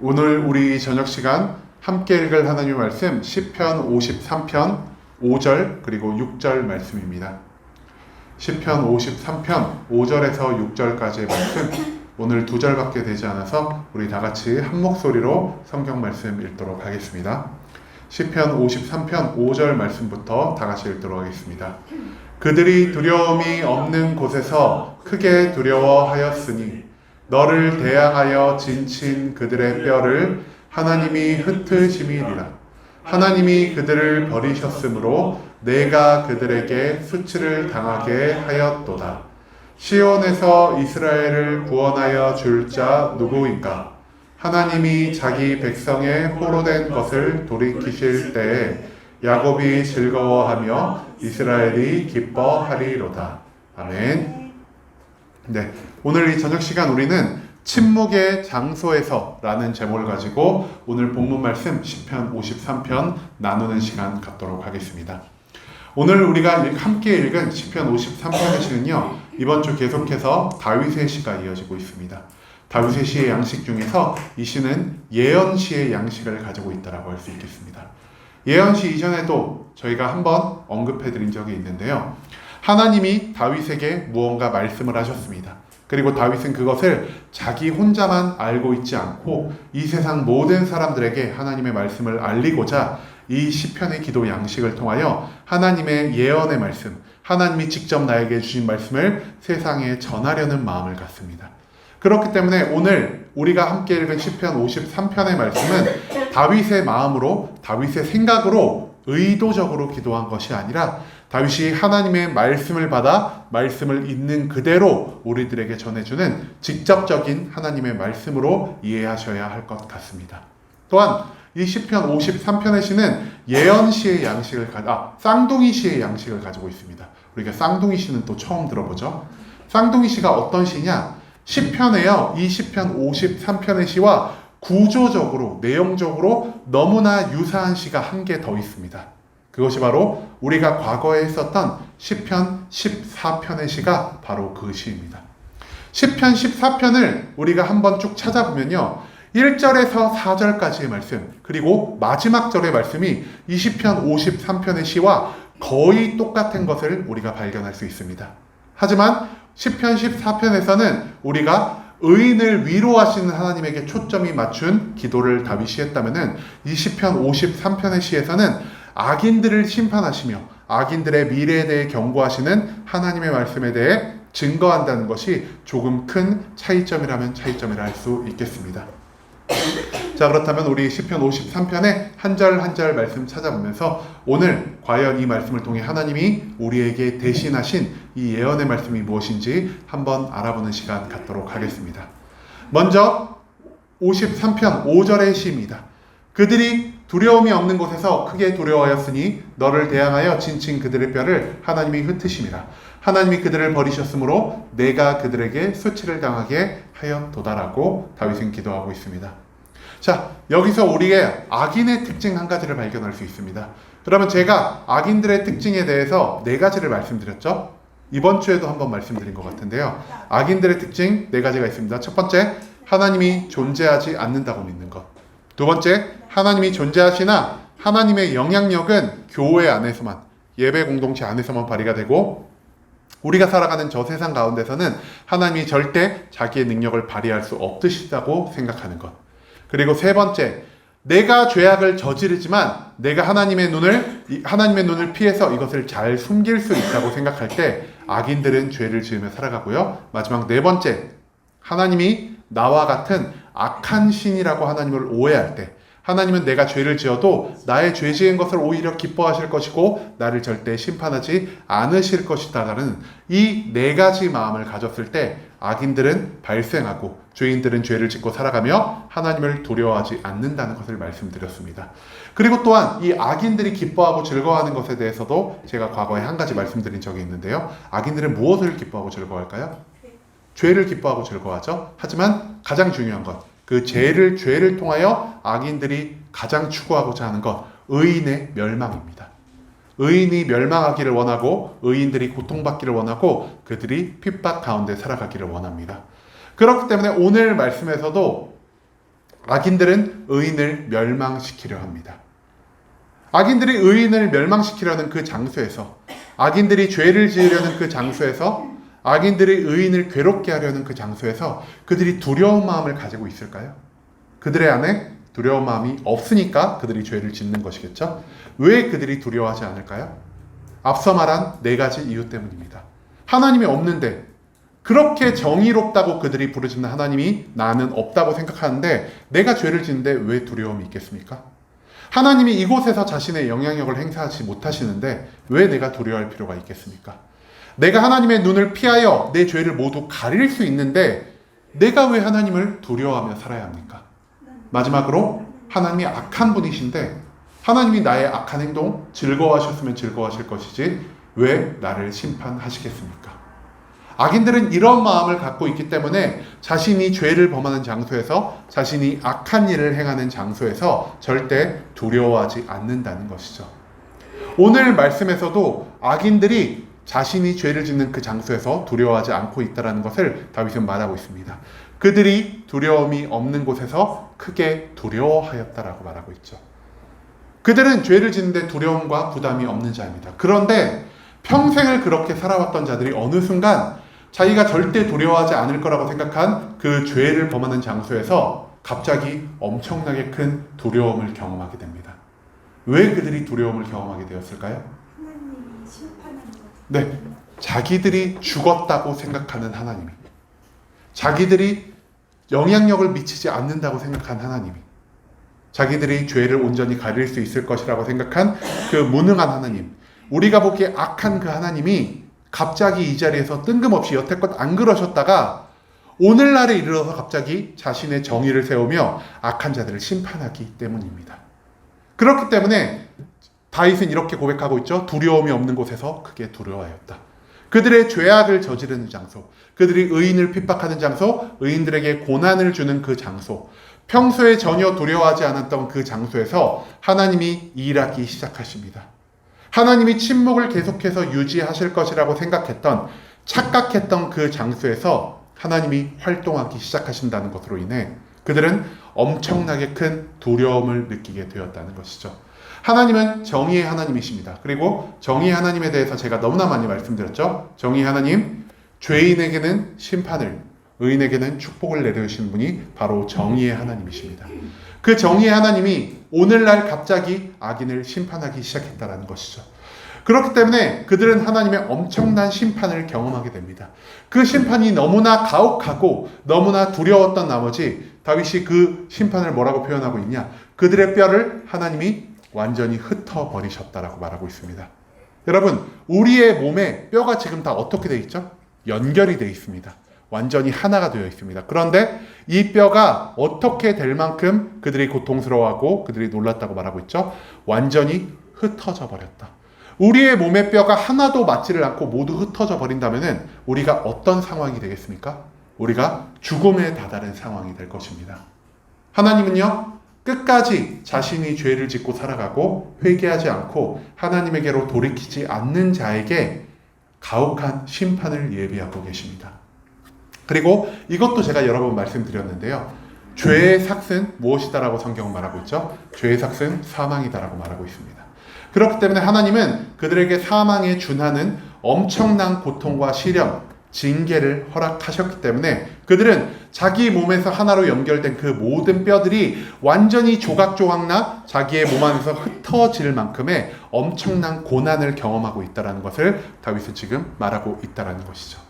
오늘 우리 저녁 시간 함께 읽을 하나님의 말씀 시편 53편 5절 그리고 6절 말씀입니다. 시편 53편 5절에서 6절까지의 말씀, 오늘 2절밖에 되지 않아서 우리 다 같이 한 목소리로 성경 말씀 읽도록 하겠습니다. 시편 53편 5절 말씀부터 다 같이 읽도록 하겠습니다. 그들이 두려움이 없는 곳에서 크게 두려워하였으니 너를 대항하여 진친 그들의 뼈를 하나님이 흩으심이니라. 하나님이 그들을 버리셨으므로 내가 그들에게 수치를 당하게 하였도다. 시온에서 이스라엘을 구원하여 줄 자 누구인가? 하나님이 자기 백성의 포로된 것을 돌이키실 때에 야곱이 즐거워하며 이스라엘이 기뻐하리로다. 아멘. 네, 오늘 이 저녁 시간 우리는 침묵의 장소에서 라는 제목을 가지고 오늘 본문 말씀 시편 53편 나누는 시간 갖도록 하겠습니다. 오늘 우리가 함께 읽은 시편 53편의 시는요, 이번 주 계속해서 다윗의 시가 이어지고 있습니다. 다윗의 시의 양식 중에서 이 시는 예언시의 양식을 가지고 있다고 할 수 있겠습니다. 예언시 이전에도 저희가 한번 언급해드린 적이 있는데요. 하나님이 다윗에게 무언가 말씀을 하셨습니다. 그리고 다윗은 그것을 자기 혼자만 알고 있지 않고 이 세상 모든 사람들에게 하나님의 말씀을 알리고자 이 시편의 기도 양식을 통하여 하나님의 예언의 말씀, 하나님이 직접 나에게 주신 말씀을 세상에 전하려는 마음을 갖습니다. 그렇기 때문에 오늘 우리가 함께 읽은 시편 53편의 말씀은 다윗의 마음으로, 다윗의 생각으로 의도적으로 기도한 것이 아니라 다윗이 하나님의 말씀을 받아 말씀을 있는 그대로 우리들에게 전해주는 직접적인 하나님의 말씀으로 이해하셔야 할 것 같습니다. 또한 이 시편 53편의 시는 예언시의 양식을 쌍둥이 시의 양식을 가지고 있습니다. 우리가 쌍둥이 시는 또 처음 들어보죠. 쌍둥이 시가 어떤 시냐? 시편에요, 이 시편 53편의 시와 구조적으로, 내용적으로 너무나 유사한 시가 한 개 더 있습니다. 그것이 바로 우리가 과거에 했었던 시편 14편의 시가 바로 그 시입니다. 시편 14편을 우리가 한번 쭉 찾아보면요, 1절에서 4절까지의 말씀, 그리고 마지막 절의 말씀이 이 시편 53편의 시와 거의 똑같은 것을 우리가 발견할 수 있습니다. 하지만 시편 14편에서는 우리가 의인을 위로하시는 하나님에게 초점이 맞춘 기도를 다윗이 했다면은 이 시편 53편의 시에서는 악인들을 심판하시며 악인들의 미래에 대해 경고하시는 하나님의 말씀에 대해 증거한다는 것이 조금 큰 차이점이라면 차이점이라 할 수 있겠습니다. 자, 그렇다면 우리 시편 53편의 한 절 한 절 말씀 찾아보면서 오늘 과연 이 말씀을 통해 하나님이 우리에게 대신하신 이 예언의 말씀이 무엇인지 한번 알아보는 시간 갖도록 하겠습니다. 먼저 53편 5절의 시입니다. 그들이 두려움이 없는 곳에서 크게 두려워하였으니 너를 대항하여 진친 그들의 뼈를 하나님이 흩으심이라. 하나님이 그들을 버리셨으므로 내가 그들에게 수치를 당하게 하였도다라고 다윗은 기도하고 있습니다. 자, 여기서 우리의 악인의 특징 한 가지를 발견할 수 있습니다. 그러면 제가 악인들의 특징에 대해서 4가지를 말씀드렸죠? 이번 주에도 한번 말씀드린 것 같은데요. 악인들의 특징 4가지가 있습니다. 첫 번째, 하나님이 존재하지 않는다고 믿는 것. 두 번째, 하나님이 존재하시나 하나님의 영향력은 교회 안에서만, 예배 공동체 안에서만 발휘가 되고 우리가 살아가는 저 세상 가운데서는 하나님이 절대 자기의 능력을 발휘할 수 없으시다고 생각하는 것. 그리고 세 번째, 내가 죄악을 저지르지만 내가 하나님의 눈을 피해서 이것을 잘 숨길 수 있다고 생각할 때 악인들은 죄를 지으며 살아가고요. 마지막 4번째, 하나님이 나와 같은 악한 신이라고 하나님을 오해할 때 하나님은 내가 죄를 지어도 나의 죄 지은 것을 오히려 기뻐하실 것이고 나를 절대 심판하지 않으실 것이다라는 이 4가지 마음을 가졌을 때 악인들은 발생하고 죄인들은 죄를 짓고 살아가며 하나님을 두려워하지 않는다는 것을 말씀드렸습니다. 그리고 또한 이 악인들이 기뻐하고 즐거워하는 것에 대해서도 제가 과거에 한 가지 말씀드린 적이 있는데요. 악인들은 무엇을 기뻐하고 즐거워할까요? 죄를 기뻐하고 즐거워하죠. 하지만 가장 중요한 것, 그 죄를 통하여 악인들이 가장 추구하고자 하는 것, 의인의 멸망입니다. 의인이 멸망하기를 원하고 의인들이 고통받기를 원하고 그들이 핍박 가운데 살아가기를 원합니다. 그렇기 때문에 오늘 말씀에서도 악인들은 의인을 멸망시키려 합니다. 악인들이 의인을 멸망시키려는 그 장소에서, 악인들이 죄를 지으려는 그 장소에서, 악인들이 의인을 괴롭게 하려는 그 장소에서 그들이 두려운 마음을 가지고 있을까요? 그들의 안에 두려운 마음이 없으니까 그들이 죄를 짓는 것이겠죠? 왜 그들이 두려워하지 않을까요? 앞서 말한 네 가지 이유 때문입니다. 하나님이 없는데, 그렇게 정의롭다고 그들이 부르짖는 하나님이 나는 없다고 생각하는데 내가 죄를 짓는데 왜 두려움이 있겠습니까? 하나님이 이곳에서 자신의 영향력을 행사하지 못하시는데 왜 내가 두려워할 필요가 있겠습니까? 내가 하나님의 눈을 피하여 내 죄를 모두 가릴 수 있는데 내가 왜 하나님을 두려워하며 살아야 합니까? 마지막으로, 하나님이 악한 분이신데 하나님이 나의 악한 행동 즐거워하셨으면 즐거워하실 것이지 왜 나를 심판하시겠습니까? 악인들은 이런 마음을 갖고 있기 때문에 자신이 죄를 범하는 장소에서, 자신이 악한 일을 행하는 장소에서 절대 두려워하지 않는다는 것이죠. 오늘 말씀에서도 악인들이 자신이 죄를 짓는 그 장소에서 두려워하지 않고 있다는 것을 다윗은 말하고 있습니다. 그들이 두려움이 없는 곳에서 크게 두려워하였다라고 말하고 있죠. 그들은 죄를 짓는데 두려움과 부담이 없는 자입니다. 그런데 평생을 그렇게 살아왔던 자들이 어느 순간 자기가 절대 두려워하지 않을 거라고 생각한 그 죄를 범하는 장소에서 갑자기 엄청나게 큰 두려움을 경험하게 됩니다. 왜 그들이 두려움을 경험하게 되었을까요? 하나님이 심판하는 것. 네, 자기들이 죽었다고 생각하는 하나님이, 자기들이 영향력을 미치지 않는다고 생각한 하나님이, 자기들이 죄를 온전히 가릴 수 있을 것이라고 생각한 그 무능한 하나님, 우리가 보기에 악한 그 하나님이 갑자기 이 자리에서 뜬금없이 여태껏 안 그러셨다가 오늘날에 이르러서 갑자기 자신의 정의를 세우며 악한 자들을 심판하기 때문입니다. 그렇기 때문에 다윗은 이렇게 고백하고 있죠. 두려움이 없는 곳에서 크게 두려워하였다. 그들의 죄악을 저지르는 장소, 그들이 의인을 핍박하는 장소, 의인들에게 고난을 주는 그 장소, 평소에 전혀 두려워하지 않았던 그 장소에서 하나님이 일하기 시작하십니다. 하나님이 침묵을 계속해서 유지하실 것이라고 생각했던, 착각했던 그 장소에서 하나님이 활동하기 시작하신다는 것으로 인해 그들은 엄청나게 큰 두려움을 느끼게 되었다는 것이죠. 하나님은 정의의 하나님이십니다. 그리고 정의의 하나님에 대해서 제가 너무나 많이 말씀드렸죠. 정의의 하나님, 죄인에게는 심판을, 의인에게는 축복을 내려주시는 분이 바로 정의의 하나님이십니다. 그 정의의 하나님이 오늘날 갑자기 악인을 심판하기 시작했다는 것이죠. 그렇기 때문에 그들은 하나님의 엄청난 심판을 경험하게 됩니다. 그 심판이 너무나 가혹하고 너무나 두려웠던 나머지 다윗이 그 심판을 뭐라고 표현하고 있냐? 그들의 뼈를 하나님이 완전히 흩어버리셨다라고 말하고 있습니다. 여러분, 우리의 몸에 뼈가 지금 다 어떻게 되어 있죠? 연결이 되어 있습니다. 완전히 하나가 되어 있습니다. 그런데 이 뼈가 어떻게 될 만큼 그들이 고통스러워하고 그들이 놀랐다고 말하고 있죠? 완전히 흩어져 버렸다. 우리의 몸의 뼈가 하나도 맞지를 않고 모두 흩어져 버린다면 우리가 어떤 상황이 되겠습니까? 우리가 죽음에 다다른 상황이 될 것입니다. 하나님은요, 끝까지 자신이 죄를 짓고 살아가고 회개하지 않고 하나님에게로 돌이키지 않는 자에게 가혹한 심판을 예비하고 계십니다. 그리고 이것도 제가 여러 번 말씀드렸는데요. 죄의 삭은 무엇이다라고 성경은 말하고 있죠? 죄의 삭은 사망이다라고 말하고 있습니다. 그렇기 때문에 하나님은 그들에게 사망에 준하는 엄청난 고통과 시련, 징계를 허락하셨기 때문에 그들은 자기 몸에서 하나로 연결된 그 모든 뼈들이 완전히 조각조각 나 자기의 몸 안에서 흩어질 만큼의 엄청난 고난을 경험하고 있다는 것을 다윗은 지금 말하고 있다는 것이죠.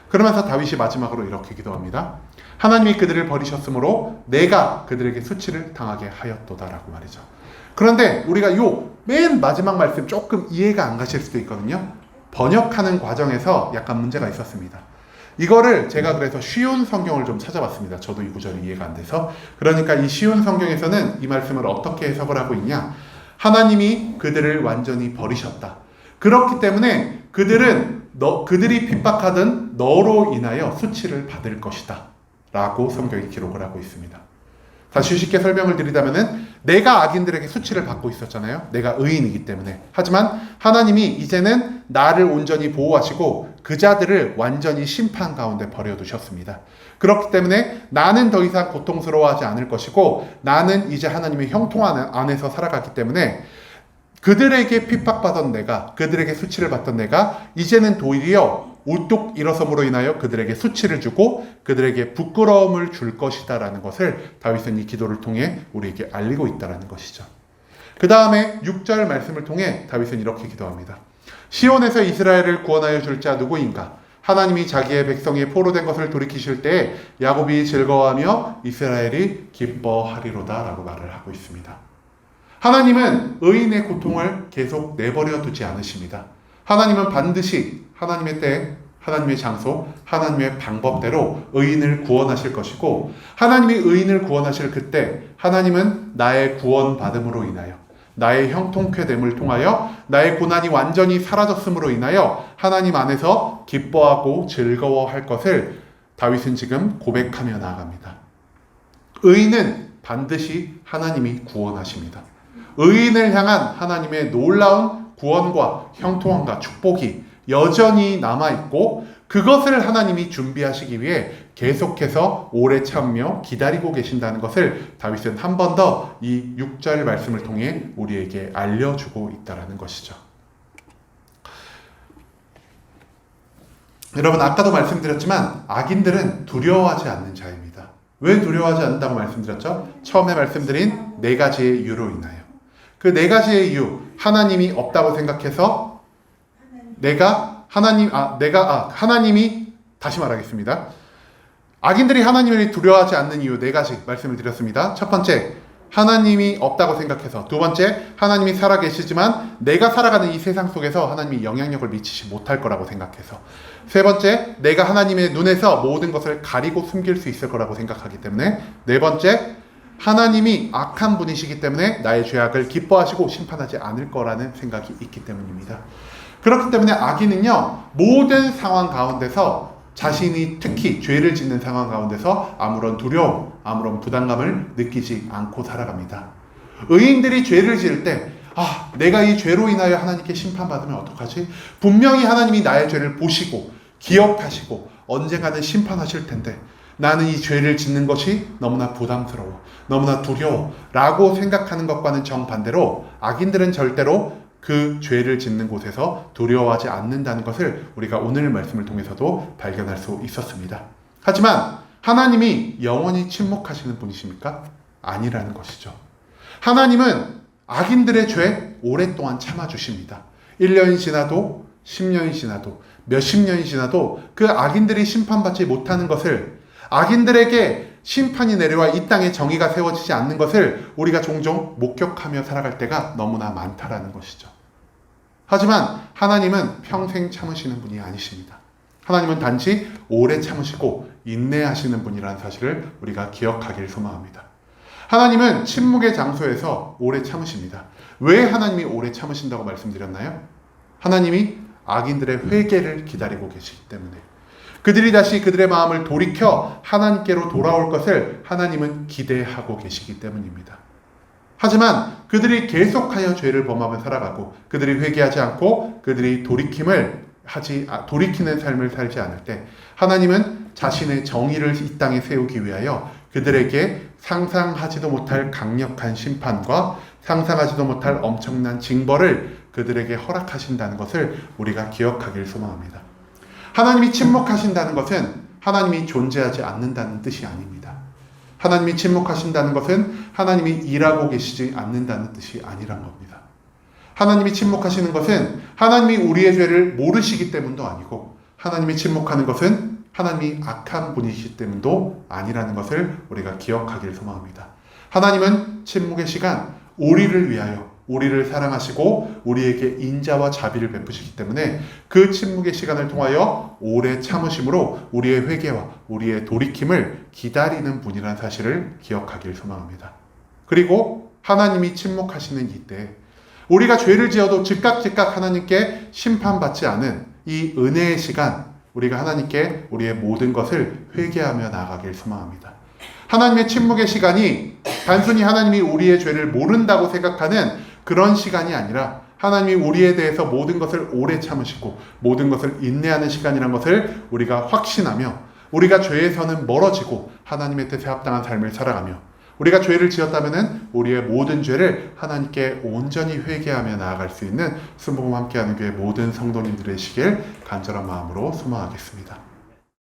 그러면서 다윗이 마지막으로 이렇게 기도합니다. 하나님이 그들을 버리셨으므로 내가 그들에게 수치를 당하게 하였도다라고 말이죠. 그런데 우리가 요 맨 마지막 말씀 조금 이해가 안 가실 수도 있거든요. 번역하는 과정에서 약간 문제가 있었습니다. 이거를 제가 그래서 쉬운 성경을 좀 찾아봤습니다. 저도 이 구절이 이해가 안 돼서. 그러니까 이 쉬운 성경에서는 이 말씀을 어떻게 해석을 하고 있냐? 하나님이 그들을 완전히 버리셨다. 그렇기 때문에 그들이 핍박하던 너로 인하여 수치를 받을 것이다 라고 성경이 기록을 하고 있습니다. 다시 쉽게 설명을 드리자면은 내가 악인들에게 수치를 받고 있었잖아요. 내가 의인이기 때문에. 하지만 하나님이 이제는 나를 온전히 보호하시고 그 자들을 완전히 심판 가운데 버려두셨습니다. 그렇기 때문에 나는 더 이상 고통스러워하지 않을 것이고 나는 이제 하나님의 형통 안에서 살아가기 때문에 그들에게 핍박받던 내가, 그들에게 수치를 받던 내가 이제는 도리어 우뚝 일어섬으로 인하여 그들에게 수치를 주고 그들에게 부끄러움을 줄 것이다 라는 것을 다윗은 이 기도를 통해 우리에게 알리고 있다는 것이죠. 그 다음에 6절 말씀을 통해 다윗은 이렇게 기도합니다. 시온에서 이스라엘을 구원하여 줄 자 누구인가? 하나님이 자기의 백성이 포로된 것을 돌이키실 때에 야곱이 즐거워하며 이스라엘이 기뻐하리로다 라고 말을 하고 있습니다. 하나님은 의인의 고통을 계속 내버려 두지 않으십니다. 하나님은 반드시 하나님의 때, 하나님의 장소, 하나님의 방법대로 의인을 구원하실 것이고 하나님이 의인을 구원하실 그때 하나님은 나의 구원받음으로 인하여 나의 형통쾌됨을 통하여 나의 고난이 완전히 사라졌음으로 인하여 하나님 안에서 기뻐하고 즐거워할 것을 다윗은 지금 고백하며 나아갑니다. 의인은 반드시 하나님이 구원하십니다. 의인을 향한 하나님의 놀라운 구원과 형통함과 축복이 여전히 남아있고 그것을 하나님이 준비하시기 위해 계속해서 오래 참으며 기다리고 계신다는 것을 다윗은 한 번 더 이 6절 말씀을 통해 우리에게 알려주고 있다는 것이죠. 여러분 아까도 말씀드렸지만 악인들은 두려워하지 않는 자입니다. 왜 두려워하지 않는다고 말씀드렸죠? 처음에 말씀드린 4가지의 이유로 인하여 그 4가지의 이유 하나님이 없다고 생각해서 하나님이 다시 말하겠습니다. 악인들이 하나님을 두려워하지 않는 이유 4가지 말씀을 드렸습니다. 첫 번째, 하나님이 없다고 생각해서. 두 번째, 하나님이 살아계시지만 내가 살아가는 이 세상 속에서 하나님이 영향력을 미치지 못할 거라고 생각해서. 세 번째, 내가 하나님의 눈에서 모든 것을 가리고 숨길 수 있을 거라고 생각하기 때문에. 네 번째, 하나님이 악한 분이시기 때문에 나의 죄악을 기뻐하시고 심판하지 않을 거라는 생각이 있기 때문입니다. 그렇기 때문에 악인은요, 모든 상황 가운데서 자신이 특히 죄를 짓는 상황 가운데서 아무런 두려움, 아무런 부담감을 느끼지 않고 살아갑니다. 의인들이 죄를 지을 때 내가 이 죄로 인하여 하나님께 심판받으면 어떡하지? 분명히 하나님이 나의 죄를 보시고 기억하시고 언젠가는 심판하실 텐데 나는 이 죄를 짓는 것이 너무나 부담스러워, 너무나 두려워 라고 생각하는 것과는 정반대로 악인들은 절대로 그 죄를 짓는 곳에서 두려워하지 않는다는 것을 우리가 오늘 말씀을 통해서도 발견할 수 있었습니다. 하지만 하나님이 영원히 침묵하시는 분이십니까? 아니라는 것이죠. 하나님은 악인들의 죄 오랫동안 참아주십니다. 1년이 지나도 10년이 지나도 몇십 년이 지나도 그 악인들이 심판받지 못하는 것을, 악인들에게 심판이 내려와 이 땅에 정의가 세워지지 않는 것을 우리가 종종 목격하며 살아갈 때가 너무나 많다라는 것이죠. 하지만 하나님은 평생 참으시는 분이 아니십니다. 하나님은 단지 오래 참으시고 인내하시는 분이라는 사실을 우리가 기억하길 소망합니다. 하나님은 침묵의 장소에서 오래 참으십니다. 왜 하나님이 오래 참으신다고 말씀드렸나요? 하나님이 악인들의 회개를 기다리고 계시기 때문에, 그들이 다시 그들의 마음을 돌이켜 하나님께로 돌아올 것을 하나님은 기대하고 계시기 때문입니다. 하지만 그들이 계속하여 죄를 범하며 살아가고 그들이 회개하지 않고 그들이 돌이키는 삶을 살지 않을 때 하나님은 자신의 정의를 이 땅에 세우기 위하여 그들에게 상상하지도 못할 강력한 심판과 상상하지도 못할 엄청난 징벌을 그들에게 허락하신다는 것을 우리가 기억하길 소망합니다. 하나님이 침묵하신다는 것은 하나님이 존재하지 않는다는 뜻이 아닙니다. 하나님이 침묵하신다는 것은 하나님이 일하고 계시지 않는다는 뜻이 아니란 겁니다. 하나님이 침묵하시는 것은 하나님이 우리의 죄를 모르시기 때문도 아니고, 하나님이 침묵하는 것은 하나님이 악한 분이시기 때문도 아니라는 것을 우리가 기억하길 소망합니다. 하나님은 침묵의 시간, 우리를 위하여, 우리를 사랑하시고 우리에게 인자와 자비를 베푸시기 때문에 그 침묵의 시간을 통하여 오래 참으심으로 우리의 회개와 우리의 돌이킴을 기다리는 분이라는 사실을 기억하길 소망합니다. 그리고 하나님이 침묵하시는 이때 우리가 죄를 지어도 즉각 하나님께 심판받지 않은 이 은혜의 시간, 우리가 하나님께 우리의 모든 것을 회개하며 나아가길 소망합니다. 하나님의 침묵의 시간이 단순히 하나님이 우리의 죄를 모른다고 생각하는 그런 시간이 아니라 하나님이 우리에 대해서 모든 것을 오래 참으시고 모든 것을 인내하는 시간이란 것을 우리가 확신하며 우리가 죄에서는 멀어지고 하나님의 뜻에 합당한 삶을 살아가며 우리가 죄를 지었다면 우리의 모든 죄를 하나님께 온전히 회개하며 나아갈 수 있는 순복음 함께하는 교회 모든 성도님들의 시길 간절한 마음으로 소망하겠습니다.